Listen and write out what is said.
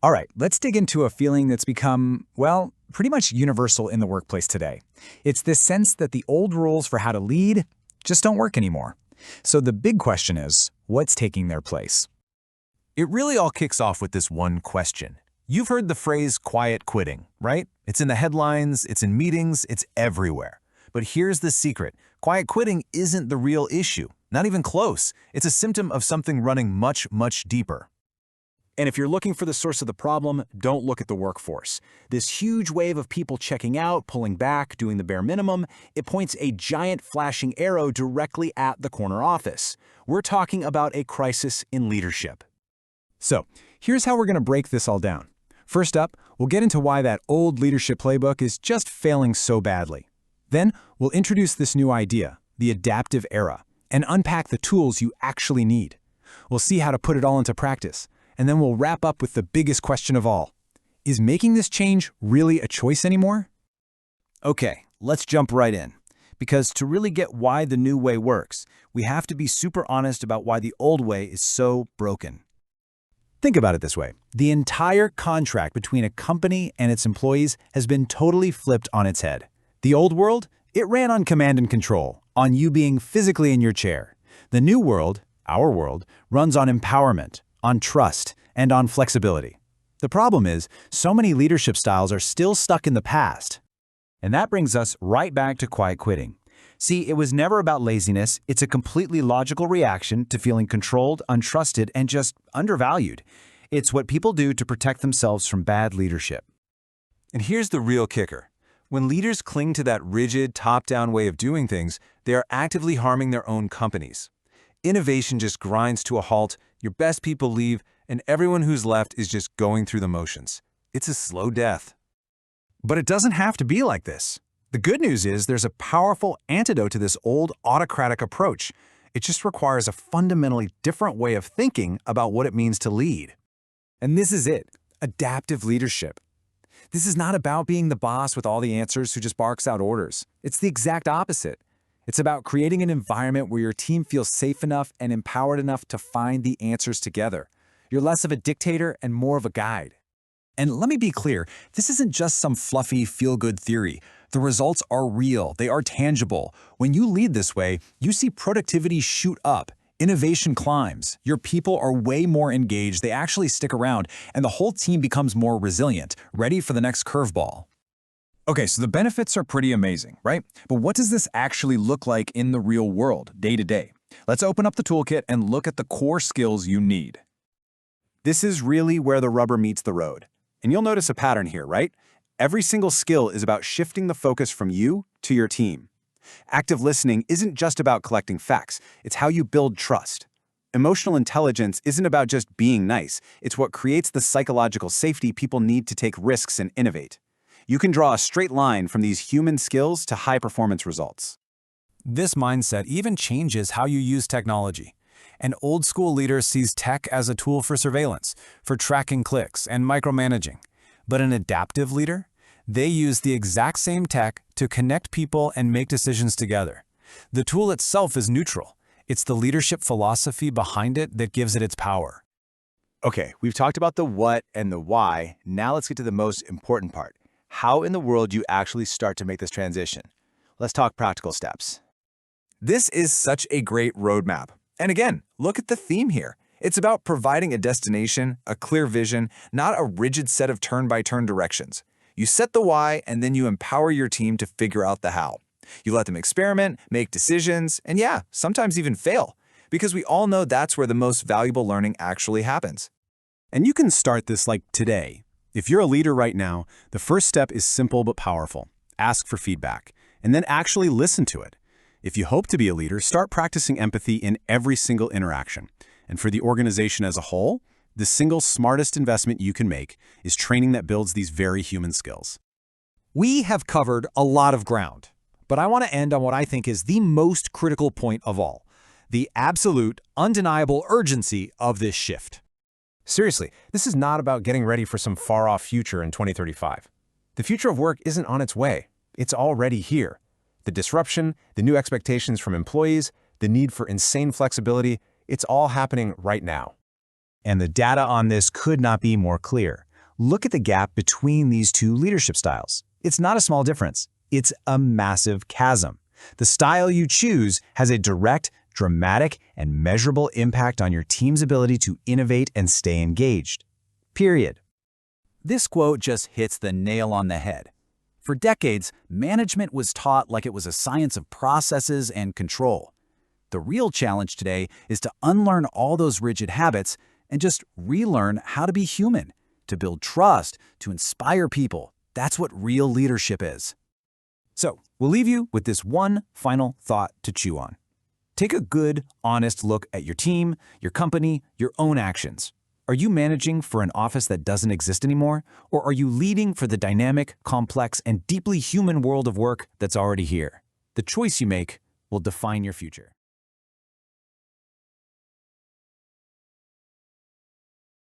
All right, let's dig into a feeling that's become, well, pretty much universal in the workplace today. It's this sense that the old rules for how to lead just don't work anymore. So the big question is, what's taking their place? It really all kicks off with this one question. You've heard the phrase quiet quitting, right? It's in the headlines, it's in meetings, it's everywhere. But here's the secret. Quiet quitting isn't the real issue. Not even close. It's a symptom of something running much, much deeper. And if you're looking for the source of the problem, don't look at the workforce. This huge wave of people checking out, pulling back, doing the bare minimum, it points a giant flashing arrow directly at the corner office. We're talking about a crisis in leadership. So, here's how we're going to break this all down. First up, we'll get into why that old leadership playbook is just failing so badly. Then, we'll introduce this new idea, the adaptive era, and unpack the tools you actually need. We'll see how to put it all into practice. And then we'll wrap up with the biggest question of all. Is making this change really a choice anymore? Okay, let's jump right in. Because to really get why the new way works, we have to be super honest about why the old way is so broken. Think about it this way. The entire contract between a company and its employees has been totally flipped on its head. The old world, it ran on command and control, on you being physically in your chair. The new world, our world, runs on empowerment, on trust, and on flexibility. The problem is, so many leadership styles are still stuck in the past. And that brings us right back to quiet quitting. See, it was never about laziness. It's a completely logical reaction to feeling controlled, untrusted, and just undervalued. It's what people do to protect themselves from bad leadership. And here's the real kicker. When leaders cling to that rigid, top-down way of doing things, they are actively harming their own companies. Innovation just grinds to a halt, your best people leave, and everyone who's left is just going through the motions. It's a slow death. But it doesn't have to be like this. The good news is there's a powerful antidote to this old autocratic approach. It just requires a fundamentally different way of thinking about what it means to lead. And this is it, adaptive leadership. This is not about being the boss with all the answers who just barks out orders. It's the exact opposite. It's about creating an environment where your team feels safe enough and empowered enough to find the answers together. You're less of a dictator and more of a guide. And let me be clear, this isn't just some fluffy, feel-good theory. The results are real. They are tangible. When you lead this way, you see productivity shoot up. Innovation climbs. Your people are way more engaged. They actually stick around, and the whole team becomes more resilient, ready for the next curveball. Okay, so the benefits are pretty amazing, right? But what does this actually look like in the real world, day to day? Let's open up the toolkit and look at the core skills you need. This is really where the rubber meets the road. And you'll notice a pattern here, right? Every single skill is about shifting the focus from you to your team. Active listening isn't just about collecting facts, it's how you build trust. Emotional intelligence isn't about just being nice, it's what creates the psychological safety people need to take risks and innovate. You can draw a straight line from these human skills to high-performance results. This mindset even changes how you use technology. An old-school leader sees tech as a tool for surveillance, for tracking clicks and micromanaging. But an adaptive leader? They use the exact same tech to connect people and make decisions together. The tool itself is neutral. It's the leadership philosophy behind it that gives it its power. Okay, we've talked about the what and the why. Now let's get to the most important part. How in the world do you actually start to make this transition? Let's talk practical steps. This is such a great roadmap. And again, look at the theme here. It's about providing a destination, a clear vision, not a rigid set of turn-by-turn directions. You set the why, and then you empower your team to figure out the how. You let them experiment, make decisions, and yeah, sometimes even fail, because we all know that's where the most valuable learning actually happens. And you can start this like today. If you're a leader right now, the first step is simple but powerful. Ask for feedback, and then actually listen to it. If you hope to be a leader, start practicing empathy in every single interaction. And for the organization as a whole, the single smartest investment you can make is training that builds these very human skills. We have covered a lot of ground, but I want to end on what I think is the most critical point of all, the absolute, undeniable urgency of this shift. Seriously, this is not about getting ready for some far-off future in 2035. The future of work isn't on its way. It's already here. The disruption, the new expectations from employees, the need for insane flexibility, it's all happening right now. And the data on this could not be more clear. Look at the gap between these two leadership styles. It's not a small difference. It's a massive chasm. The style you choose has a direct, dramatic, and measurable impact on your team's ability to innovate and stay engaged. Period. This quote just hits the nail on the head. For decades, management was taught like it was a science of processes and control. The real challenge today is to unlearn all those rigid habits and just relearn how to be human, to build trust, to inspire people. That's what real leadership is. So, we'll leave you with this one final thought to chew on. Take a good, honest look at your team, your company, your own actions. Are you managing for an office that doesn't exist anymore? Or are you leading for the dynamic, complex, and deeply human world of work that's already here? The choice you make will define your future.